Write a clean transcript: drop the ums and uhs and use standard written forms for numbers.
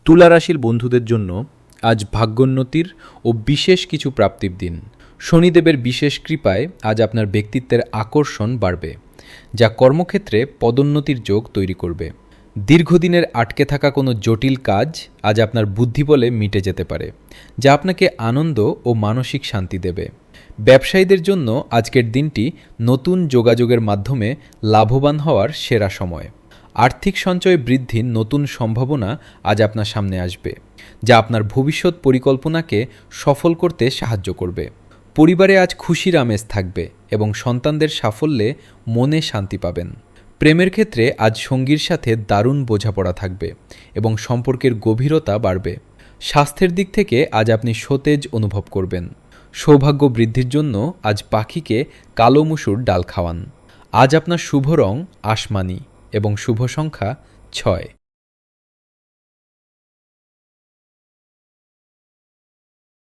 তুলা রাশির বন্ধুদের জন্য আজ ভাগ্যোন্নতির ও বিশেষ কিছু প্রাপ্তির দিন। শনিদেবের বিশেষ কৃপায় আজ আপনার ব্যক্তিত্বের আকর্ষণ বাড়বে, যা কর্মক্ষেত্রে পদোন্নতির যোগ তৈরি করবে। দীর্ঘদিনের আটকে থাকা কোনো জটিল কাজ আজ আপনার বুদ্ধি বলে মিটে যেতে পারে, যা আপনাকে আনন্দ ও মানসিক শান্তি দেবে। ব্যবসায়ীদের জন্য আজকের দিনটি নতুন যোগাযোগের মাধ্যমে লাভবান হওয়ার সেরা সময়। আর্থিক সঞ্চয় বৃদ্ধির নতুন সম্ভাবনা আজ আপনার সামনে আসবে, যা আপনার ভবিষ্যৎ পরিকল্পনাকে সফল করতে সাহায্য করবে। পরিবারে আজ খুশির আমেজ থাকবে এবং সন্তানদের সাফল্যে মনে শান্তি পাবেন। প্রেমের ক্ষেত্রে আজ সঙ্গীর সাথে দারুণ বোঝাপড়া থাকবে এবং সম্পর্কের গভীরতা বাড়বে। স্বাস্থ্যের দিক থেকে আজ আপনি সতেজ অনুভব করবেন। সৌভাগ্য বৃদ্ধির জন্য আজ পাখিকে কালো মুসুর ডাল খাওয়ান। আজ আপনার শুভ রং আসমানি এবং শুভ সংখ্যা 6।